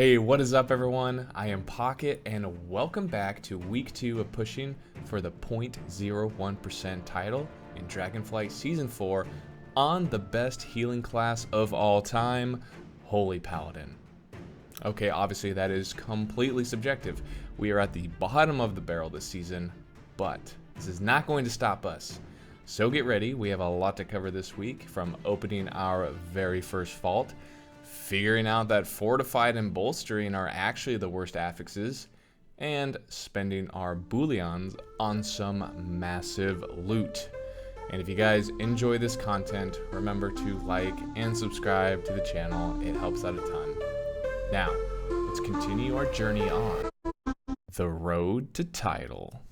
Hey, what is up everyone? I am Pocket and welcome back to week 2 of pushing for the 0.01% title in Dragonflight Season 4 on the best healing class of all time, Holy Paladin. Okay, obviously that is completely subjective. We are at the bottom of the barrel this season, but this is not going to stop us. So get ready, we have a lot to cover this week, from opening our very first vault, figuring out that fortified and bolstering are actually the worst affixes, and spending our bullions on some massive loot. And if you guys enjoy this content, remember to like and subscribe to the channel. It helps out a ton. Now, let's continue our journey on the road to title.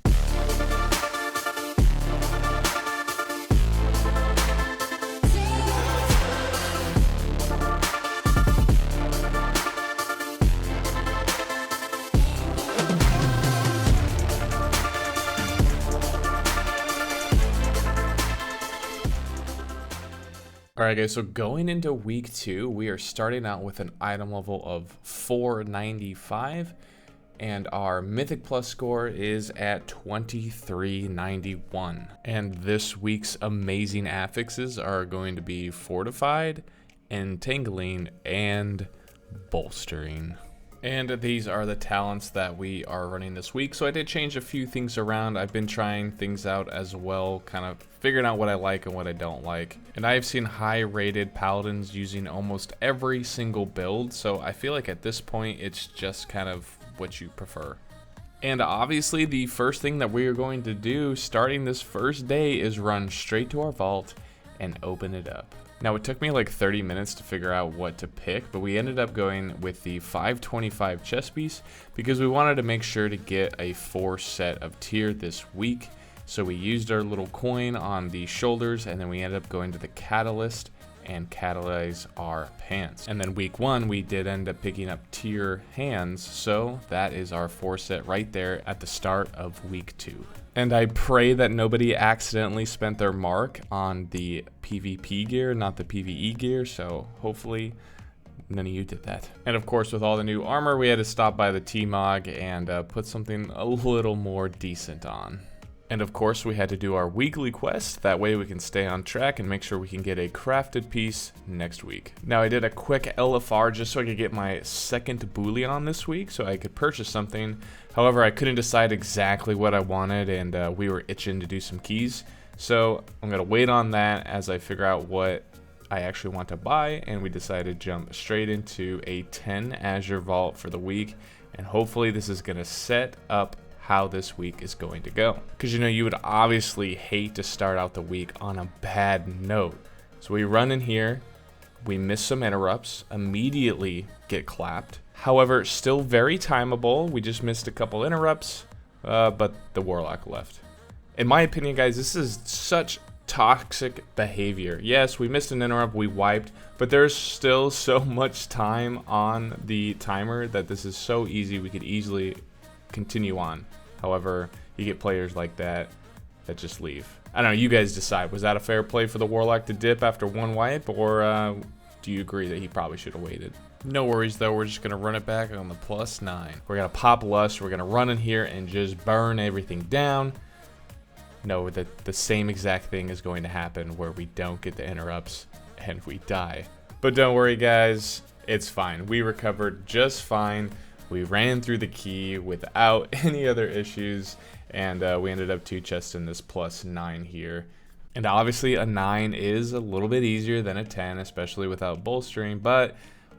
Alright guys, so going into week 2, we are starting out with an item level of 495, and our Mythic Plus score is at 2391. And this week's amazing affixes are going to be Fortified, Entangling, and Bolstering. And these are the talents that we are running this week. So I did change a few things around. I've been trying things out as well, kind of figuring out what I like and what I don't like. And I've seen high rated paladins using almost every single build. So I feel like at this point, it's just kind of what you prefer. And obviously the first thing that we are going to do starting this first day is run straight to our vault and open it up. Now it took me like 30 minutes to figure out what to pick, but we ended up going with the 525 chest piece because we wanted to make sure to get a 4 set of tier this week. So we used our little coin on the shoulders, and then we ended up going to the catalyst and catalyze our pants. And then week 1 we did end up picking up tier hands, so that is our 4 set right there at the start of week 2. And I pray that nobody accidentally spent their mark on the PvP gear, not the PvE gear, so hopefully none of you did that. And of course, with all the new armor, we had to stop by the T-Mog and put something a little more decent on. And of course, we had to do our weekly quest. That way we can stay on track and make sure we can get a crafted piece next week. Now, I did a quick LFR just so I could get my second bullion this week so I could purchase something. However, I couldn't decide exactly what I wanted, and we were itching to do some keys. So I'm gonna wait on that as I figure out what I actually want to buy, and we decided to jump straight into a 10 Azure Vault for the week. And hopefully this is gonna set up how this week is going to go, because you know you would obviously hate to start out the week on a bad note. So we run in here, we miss some interrupts, immediately get clapped. However, still very timeable. We just missed a couple interrupts, but the Warlock left. In my opinion, guys, this is such toxic behavior. Yes, we missed an interrupt, we wiped, but there's still so much time on the timer that this is so easy. We could easily continue on. However, you get players like that just leave. I don't know, you guys decide. Was that a fair play for the Warlock to dip after one wipe, or do you agree that he probably should have waited? No worries though, we're just gonna run it back on the +9. We're gonna pop Lust, we're gonna run in here and just burn everything down. Know that the same exact thing is going to happen where we don't get the interrupts and we die. But don't worry guys, it's fine. We recovered just fine. We ran through the key without any other issues, and we ended up 2 chests in this +9 here. And obviously a 9 is a little bit easier than a 10, especially without bolstering, but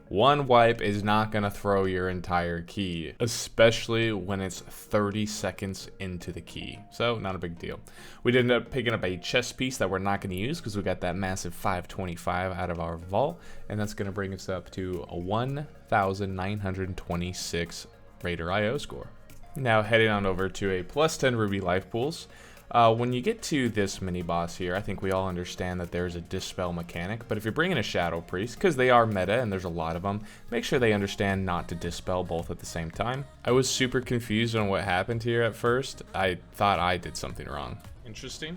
one wipe is not going to throw your entire key, especially when it's 30 seconds into the key. So not a big deal. We did end up picking up a chest piece that we're not going to use because we got that massive 525 out of our vault, and that's going to bring us up to a 1,926 Raider IO score. Now heading on over to a +10 Ruby life pools. When you get to this mini boss here, I think we all understand that there's a dispel mechanic, but if you're bringing a Shadow Priest, because they are meta and there's a lot of them, make sure they understand not to dispel both at the same time. I was super confused on what happened here at first. I thought I did something wrong. Interesting.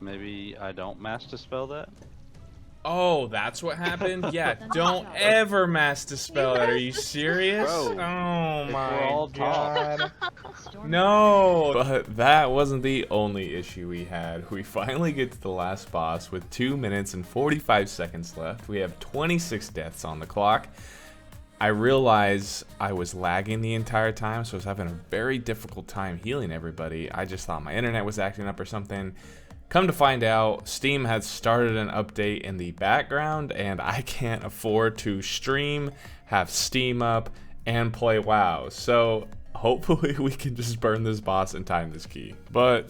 Maybe I don't mass dispel that? Oh, that's what happened? Yeah, don't ever mass dispel it. Are you serious? Bro, Oh if we're my all tall. god. No! But that wasn't the only issue we had. We finally get to the last boss with 2 minutes and 45 seconds left. We have 26 deaths on the clock. I realized I was lagging the entire time, so I was having a very difficult time healing everybody. I just thought my internet was acting up or something. Come to find out, Steam had started an update in the background, and I can't afford to stream, have Steam up, and play WoW. So hopefully we can just burn this boss and time this key. But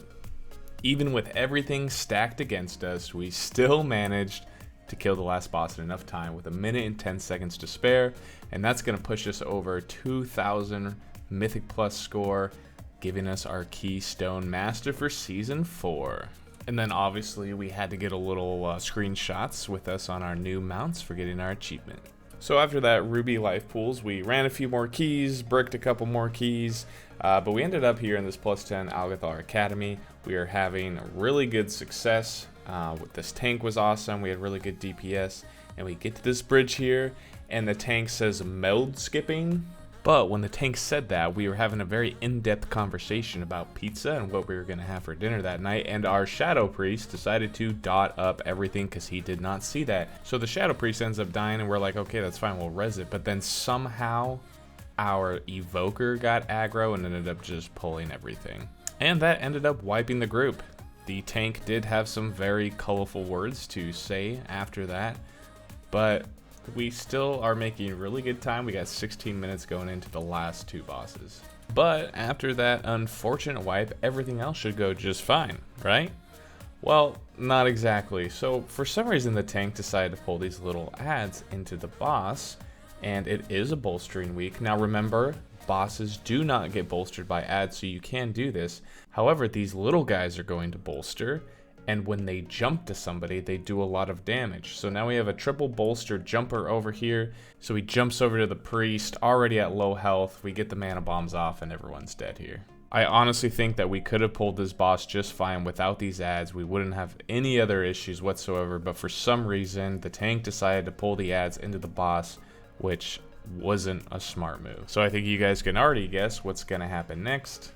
even with everything stacked against us, we still managed to kill the last boss in enough time with 1 minute and 10 seconds to spare, and that's going to push us over 2,000 Mythic Plus score, giving us our Keystone Master for Season 4. And then obviously we had to get a little screenshots with us on our new mounts for getting our achievement. So after that Ruby Life Pools, we ran a few more keys, bricked a couple more keys, but we ended up here in this plus 10 Algathar Academy. We are having really good success. This tank was awesome, we had really good DPS, and we get to this bridge here, and the tank says meld skipping. But when the tank said that, we were having a very in-depth conversation about pizza and what we were going to have for dinner that night, and our Shadow Priest decided to dot up everything because he did not see that. So the Shadow Priest ends up dying, and we're like, okay, that's fine, we'll res it. But then somehow our Evoker got aggro and ended up just pulling everything. And that ended up wiping the group. The tank did have some very colorful words to say after that, but we still are making really good time. We got 16 minutes going into the last 2 bosses. But after that unfortunate wipe, everything else should go just fine, right? Well, not exactly. So for some reason the tank decided to pull these little ads into the boss, and it is a bolstering week. Now remember, bosses do not get bolstered by ads, so you can do this. However, these little guys are going to bolster, and when they jump to somebody, they do a lot of damage. So now we have a triple bolster jumper over here. So he jumps over to the priest, already at low health. We get the mana bombs off, and everyone's dead here. I honestly think that we could have pulled this boss just fine without these ads. We wouldn't have any other issues whatsoever, but for some reason, the tank decided to pull the ads into the boss, which wasn't a smart move. So I think you guys can already guess what's gonna happen next.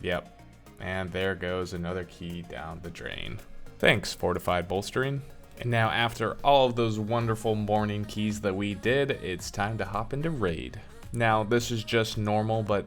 Yep, and there goes another key down the drain. Thanks, Fortified Bolstering. And now after all of those wonderful morning keys that we did, it's time to hop into Raid. Now this is just normal, but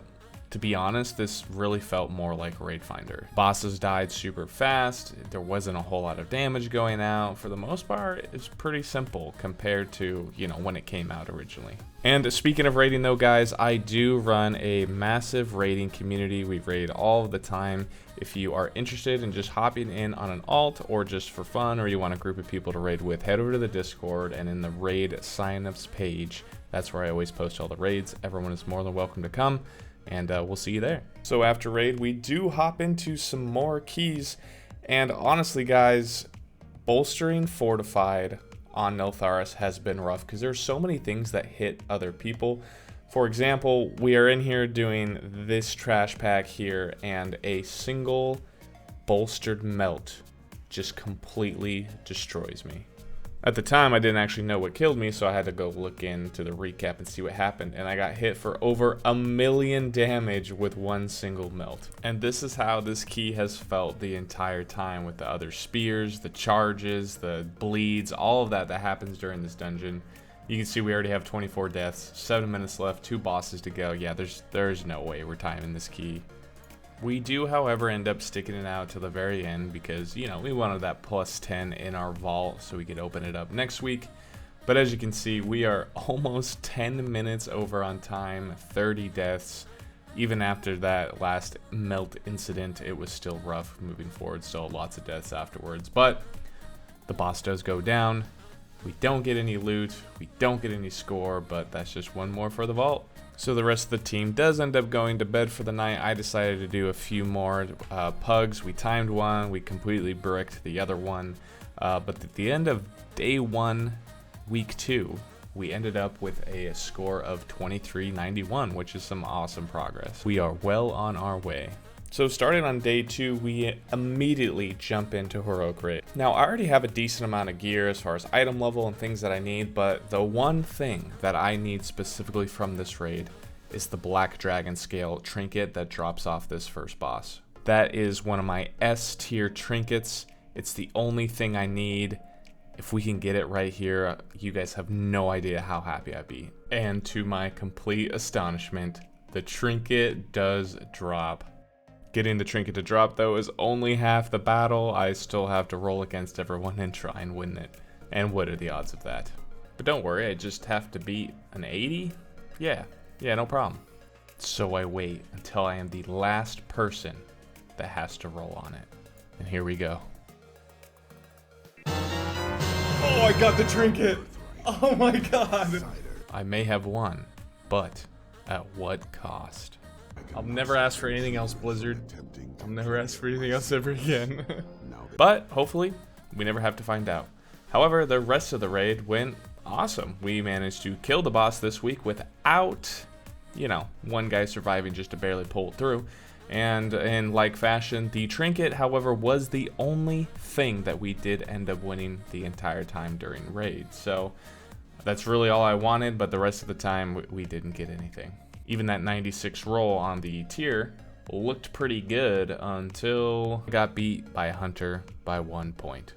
to be honest, this really felt more like Raid Finder. Bosses died super fast, there wasn't a whole lot of damage going out. For the most part, it's pretty simple compared to, you know, when it came out originally. And speaking of raiding though, guys, I do run a massive raiding community. We raid all the time. If you are interested in just hopping in on an alt or just for fun, or you want a group of people to raid with, head over to the Discord, and in the raid signups page, that's where I always post all the raids. Everyone is more than welcome to come, and we'll see you there. So after raid, we do hop into some more keys, and honestly guys, bolstering fortified on Neltharis has been rough because there's so many things that hit other people. For example, we are in here doing this trash pack here, and a single bolstered melt just completely destroys me. At the time, I didn't actually know what killed me, so I had to go look into the recap and see what happened, and I got hit for over 1,000,000 damage with one single melt. And this is how this key has felt the entire time, with the other spears, the charges, the bleeds, all of that happens during this dungeon. You can see we already have 24 deaths, 7 minutes left, 2 bosses to go. Yeah, there's no way we're timing this key. We do, however, end up sticking it out to the very end because, you know, we wanted that plus 10 in our vault so we could open it up next week. But as you can see, we are almost 10 minutes over on time, 30 deaths. Even after that last melt incident, it was still rough moving forward, so lots of deaths afterwards. But the boss does go down. We don't get any loot, we don't get any score, but that's just one more for the vault. So the rest of the team does end up going to bed for the night. I decided to do a few more pugs. We timed one, we completely bricked the other one. But at the end of day 1, week 2, we ended up with a score of 2391, which is some awesome progress. We are well on our way. So starting on day 2, we immediately jump into Heroic Raid. Now I already have a decent amount of gear as far as item level and things that I need, but the one thing that I need specifically from this raid is the Black Dragon Scale trinket that drops off this first boss. That is one of my S tier trinkets. It's the only thing I need. If we can get it right here, you guys have no idea how happy I'd be. And to my complete astonishment, the trinket does drop. Getting the trinket to drop though is only half the battle. I still have to roll against everyone and try and win it. And what are the odds of that? But don't worry, I just have to beat an 80? Yeah, no problem. So I wait until I am the last person that has to roll on it. And here we go. Oh, I got the trinket! Oh my god! I may have won, but at what cost? I'll never ask for anything else, Blizzard. I'll never ask for anything else ever again. But hopefully, we never have to find out. However, the rest of the raid went awesome. We managed to kill the boss this week without, you know, one guy surviving just to barely pull it through. And in like fashion, the trinket, however, was the only thing that we did end up winning the entire time during raid. So that's really all I wanted, but the rest of the time we didn't get anything. Even that 96 roll on the tier looked pretty good until I got beat by a hunter by 1 point.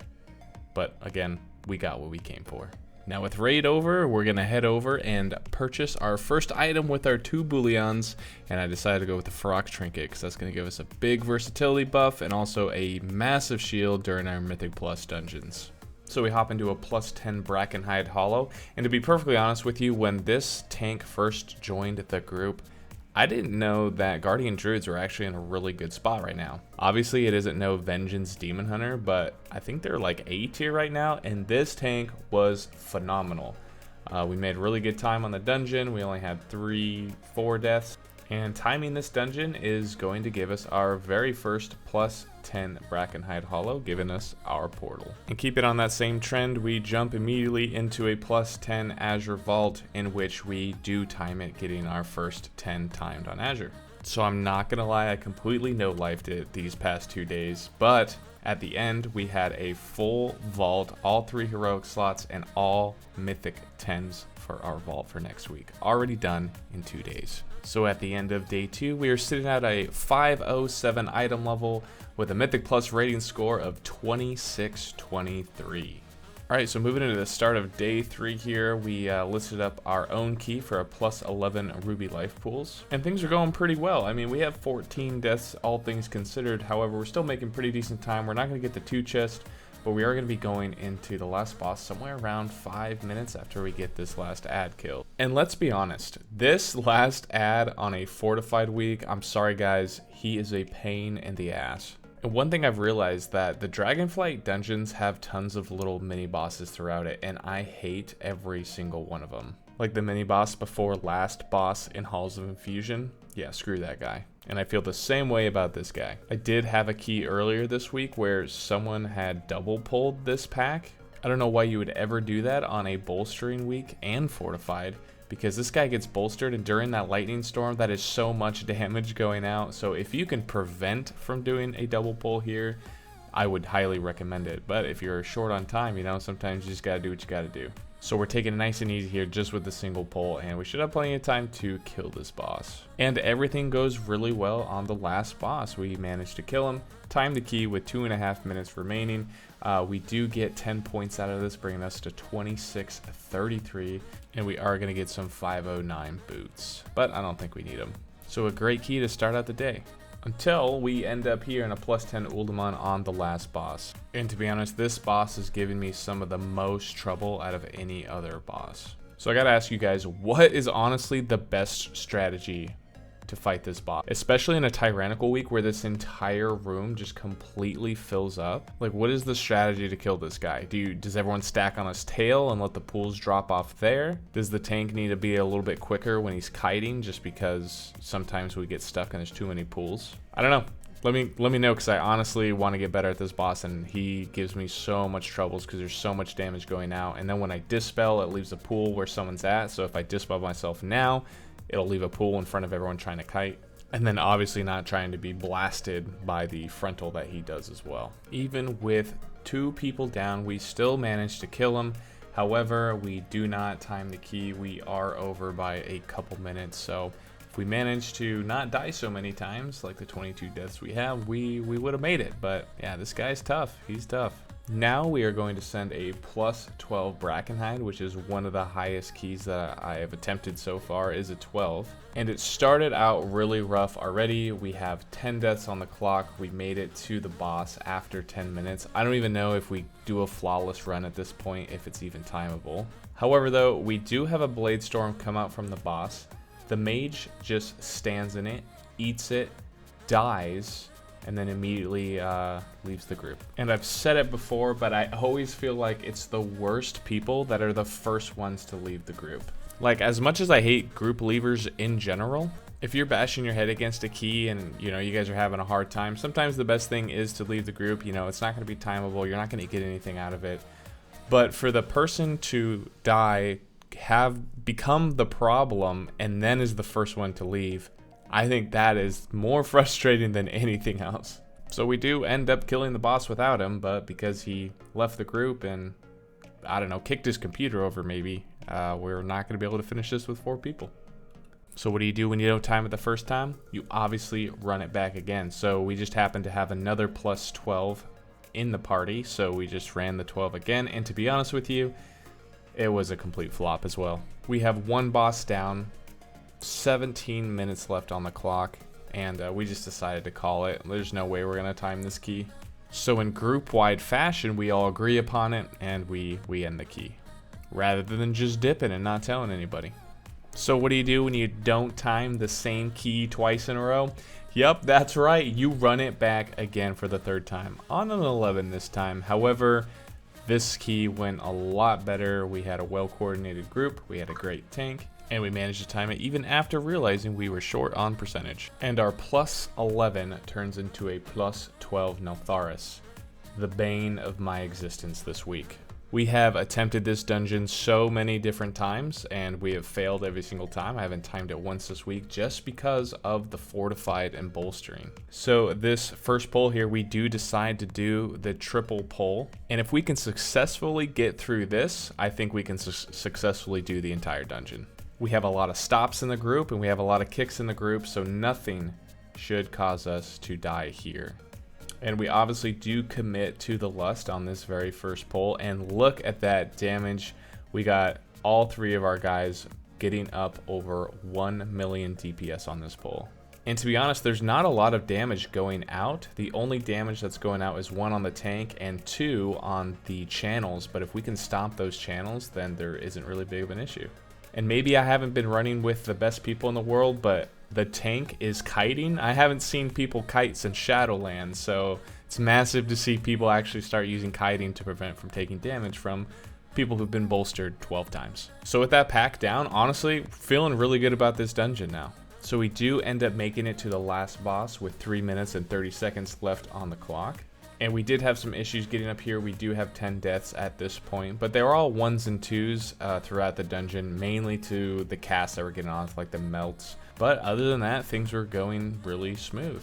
But again, we got what we came for. Now with raid over, we're gonna head over and purchase our first item with our 2 Bullions, and I decided to go with the Frog Trinket because that's gonna give us a big versatility buff and also a massive shield during our Mythic Plus dungeons. So we hop into a +10 Brackenhide Hollow, and to be perfectly honest with you, when this tank first joined the group, I didn't know that Guardian Druids were actually in a really good spot right now. Obviously, it isn't no Vengeance Demon Hunter, but I think they're like A tier right now, and this tank was phenomenal. We made really good time on the dungeon. We only had 3-4 deaths, and timing this dungeon is going to give us our very first +10 Brackenhide Hollow, giving us our portal. And keep it on that same trend, we jump immediately into a +10 Azure Vault, in which we do time it, getting our first 10 timed on Azure. So I'm not gonna lie, I completely no-lifed it these past 2 days, but at the end we had a full vault, all 3 heroic slots, and all mythic 10s for our vault for next week. Already done in 2 days. So at the end of day 2, we are sitting at a 507 item level with a Mythic Plus rating score of 2623. Alright, so moving into the start of day 3 here, we listed up our own key for a +11 Ruby life pools. And things are going pretty well. I mean, we have 14 deaths, all things considered. However, we're still making pretty decent time. We're not going to get the 2 chests, but we are going to be going into the last boss somewhere around 5 minutes after we get this last ad killed. And let's be honest, this last ad on a fortified week, I'm sorry guys, he is a pain in the ass. And one thing I've realized that the Dragonflight dungeons have tons of little mini bosses throughout it, and I hate every single one of them. Like the mini boss before last boss in Halls of Infusion, yeah, screw that guy. And I feel the same way about this guy. I did have a key earlier this week where someone had double pulled this pack. I don't know why you would ever do that on a bolstering week and fortified, because this guy gets bolstered, and during that lightning storm, that is so much damage going out. So if you can prevent from doing a double pull here, I would highly recommend it. But if you're short on time, you know, sometimes you just gotta do what you gotta do. So we're taking it nice and easy here just with the single pull, and we should have plenty of time to kill this boss. And everything goes really well on the last boss. We managed to kill him, time the key with 2.5 minutes remaining. We do get 10 points out of this, bringing us to 2633, and we are gonna get some 509 boots, but I don't think we need them. So a great key to start out the day, until we end up here in a +10 Uldaman on the last boss. And to be honest, this boss is giving me some of the most trouble out of any other boss. So I gotta ask you guys, what is honestly the best strategy to fight this boss, especially in a tyrannical week where this entire room just completely fills up? Like, what is the strategy to kill this guy? Does everyone stack on his tail and let the pools drop off there? Does the tank need to be a little bit quicker when he's kiting, just because sometimes we get stuck and there's too many pools? I don't know. Let me know, because I honestly want to get better at this boss, and he gives me so much troubles because there's so much damage going out. And then when I dispel, it leaves a pool where someone's at. So if I dispel myself now, it'll leave a pool in front of everyone trying to kite. And then obviously not trying to be blasted by the frontal that he does as well. Even with 2 people down, we still managed to kill him. However, we do not time the key. We are over by a couple minutes. So if we managed to not die so many times, like the 22 deaths we have, we would have made it. But yeah, this guy's tough. He's tough. Now we are going to send a plus 12 Brackenhide, which is one of the highest keys that I have attempted so far, is a 12. And it started out really rough already. We have 10 deaths on the clock. We made it to the boss after 10 minutes. I don't even know if we do a flawless run at this point, if it's even timeable. However though, we do have a Blade Storm come out from the boss. The mage just stands in it, eats it, dies, and then immediately leaves the group. And I've said it before, but I always feel like it's the worst people that are the first ones to leave the group. Like, as much as I hate group leavers in general, if you're bashing your head against a key and, you know, you guys are having a hard time, sometimes the best thing is to leave the group. You know, it's not going to be timeable. You're not going to get anything out of it. But for the person to die, have become the problem, and then is the first one to leave, I think that is more frustrating than anything else. So we do end up killing the boss without him, but because he left the group and, I don't know, kicked his computer over maybe, we're not going to be able to finish this with 4 people. So what do you do when you don't time it the first time? You obviously run it back again. So we just happened to have another plus 12 in the party, so we just ran the 12 again, and to be honest with you, it was a complete flop as well. We have 1 boss down, 17 minutes left on the clock, and we just decided to call it. There's no way we're gonna time this key. So in group-wide fashion, we all agree upon it, and we end the key, rather than just dipping and not telling anybody. So what do you do when you don't time the same key twice in a row? Yep, that's right, you run it back again for the 3rd time, on an 11 this time. However, this key went a lot better. We had a well-coordinated group, we had a great tank, and we managed to time it even after realizing we were short on percentage. And our plus 11 turns into a plus 12 Neltharis, the bane of my existence this week. We have attempted this dungeon so many different times, and we have failed every single time. I haven't timed it once this week just because of the fortified and bolstering. So this first pull here, we do decide to do the triple pull, and if we can successfully get through this, I think we can successfully do the entire dungeon. We have a lot of stops in the group, and we have a lot of kicks in the group, so nothing should cause us to die here. And we obviously do commit to the lust on this very first pull, and look at that damage. We got all 3 of our guys getting up over 1 million DPS on this pull. And to be honest, there's not a lot of damage going out. The only damage that's going out is 1 on the tank and 2 on the channels, but if we can stomp those channels, then there isn't really big of an issue. And maybe I haven't been running with the best people in the world, but the tank is kiting. I haven't seen people kite since Shadowlands, so it's massive to see people actually start using kiting to prevent from taking damage from people who've been bolstered 12 times. So with that pack down, honestly, feeling really good about this dungeon now. So we do end up making it to the last boss with 3 minutes and 30 seconds left on the clock. And we did have some issues getting up here. We do have 10 deaths at this point, but they were all 1s and 2s throughout the dungeon, mainly to the casts that were getting on, like the melts. But other than that, things were going really smooth.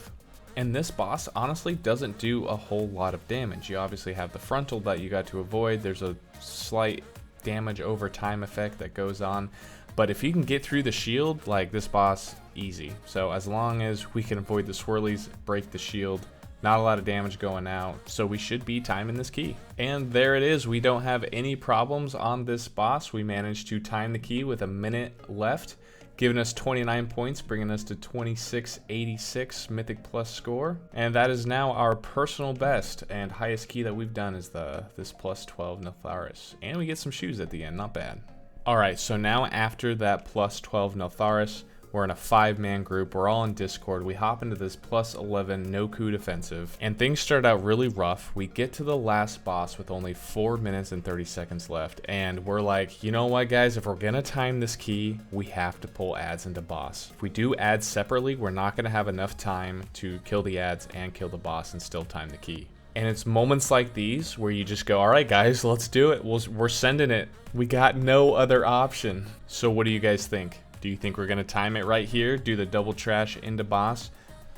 And this boss honestly doesn't do a whole lot of damage. You obviously have the frontal that you got to avoid. There's a slight damage over time effect that goes on. But if you can get through the shield, like this boss, easy. So as long as we can avoid the swirlies, break the shield, not a lot of damage going out, so we should be timing this key. And there it is. We don't have any problems on this boss. We managed to time the key with a minute left, giving us 29 points, bringing us to 2686 Mythic Plus score. And that is now our personal best and highest key that we've done is this plus 12 Neltharis. And we get some shoes at the end, not bad. All right, so now after that plus 12 Neltharis, we're in a 5-man group. We're all in Discord. We hop into this plus 11 no coup defensive, and things start out really rough. We get to the last boss with only 4 minutes and 30 seconds left, and we're like, you know what, guys? If we're gonna time this key, we have to pull ads into boss. If we do ads separately, we're not gonna have enough time to kill the ads and kill the boss and still time the key. And it's moments like these where you just go, all right, guys, let's do it. We're sending it. We got no other option. So what do you guys think? Do Do you think we're going to time it right here, do the double trash into boss,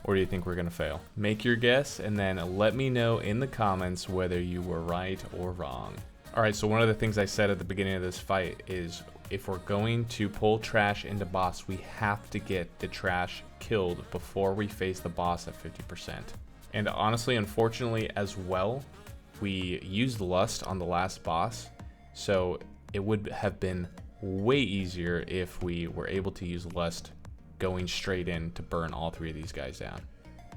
or do you think we're going to fail? Make your guess and then let me know in the comments whether you were right or wrong. Alright, so one of the things I said at the beginning of this fight is if we're going to pull trash into boss, we have to get the trash killed before we face the boss at 50%. And honestly, unfortunately as well, we used lust on the last boss, so it would have been way easier if we were able to use lust going straight in to burn all three of these guys down.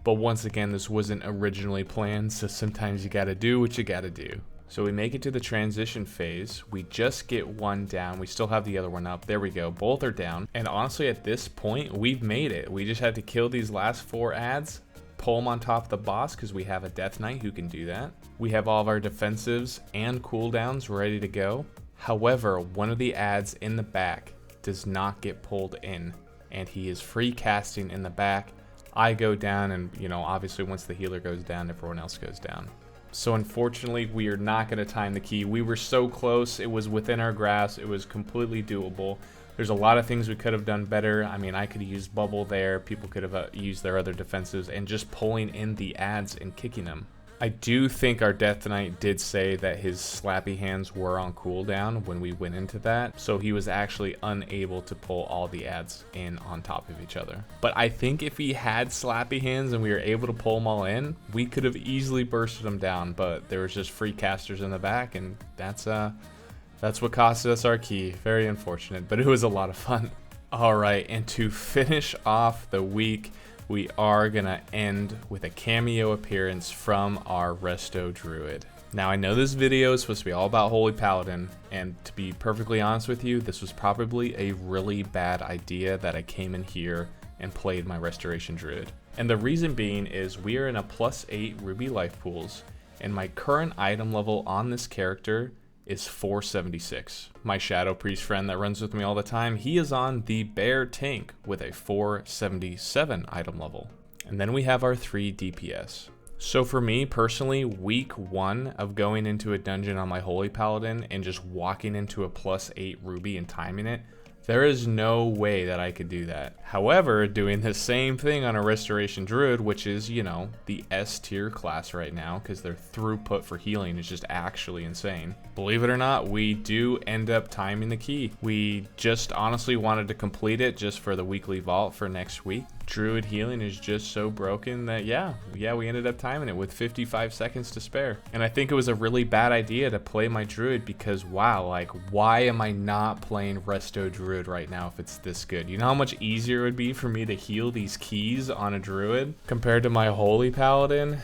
But once again, this wasn't originally planned, so sometimes you gotta do what you gotta do. So we make it to the transition phase. We just get one down. We still have the other one up. There we go. Both are down. And honestly, at this point, we've made it. We just had to kill these last 4 ads, pull them on top of the boss because we have a Death Knight who can do that. We have all of our defensives and cooldowns ready to go. However, one of the ads in the back does not get pulled in, and he is free casting in the back. I go down, and obviously once the healer goes down, everyone else goes down. So unfortunately, we are not going to time the key. We were so close. It was within our grasp. It was completely doable. There's a lot of things we could have done better. I mean, I could have used bubble there. People could have used their other defensives and just pulling in the ads and kicking them. I do think our Death Knight did say that his slappy hands were on cooldown when we went into that, so he was actually unable to pull all the ads in on top of each other. But I think if he had slappy hands and we were able to pull them all in, we could have easily bursted them down, but there was just free casters in the back, and that's what costed us our key. Very unfortunate, but it was a lot of fun. All right, and to finish off the week, we are gonna end with a cameo appearance from our Resto Druid. Now, I know this video is supposed to be all about Holy Paladin, and to be perfectly honest with you, this was probably a really bad idea that I came in here and played my Restoration Druid. And the reason being is we are in a +8 Ruby life pools, and my current item level on this character is 476. My Shadow Priest friend that runs with me all the time, he is on the Bear tank with a 477 item level. And then we have our 3 DPS. So for me personally, week 1 of going into a dungeon on my Holy Paladin and just walking into a +8 Ruby and timing it, there is no way that I could do that. However, doing the same thing on a Restoration Druid, which is, the S tier class right now, because their throughput for healing is just actually insane. Believe it or not, we do end up timing the key. We just honestly wanted to complete it just for the weekly vault for next week. Druid healing is just so broken that yeah, we ended up timing it with 55 seconds to spare. And I think it was a really bad idea to play my Druid because wow, like why am I not playing Resto Druid right now if it's this good? You know how much easier it would be for me to heal these keys on a Druid compared to my Holy Paladin?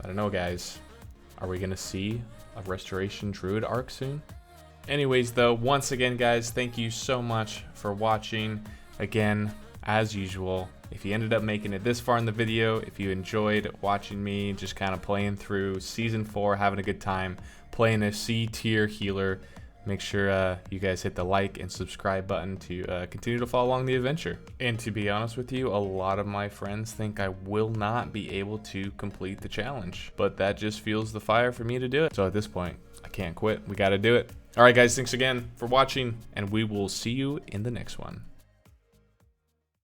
I don't know, guys. Are we gonna see a Restoration Druid arc soon? Anyways though, once again guys, thank you so much for watching. Again, as usual, if you ended up making it this far in the video, if you enjoyed watching me just kind of playing through Season 4, having a good time, playing a C tier healer, make sure you guys hit the like and subscribe button to continue to follow along the adventure. And to be honest with you, a lot of my friends think I will not be able to complete the challenge, but that just fuels the fire for me to do it. So at this point, I can't quit. We got to do it. All right, guys, thanks again for watching, and we will see you in the next one.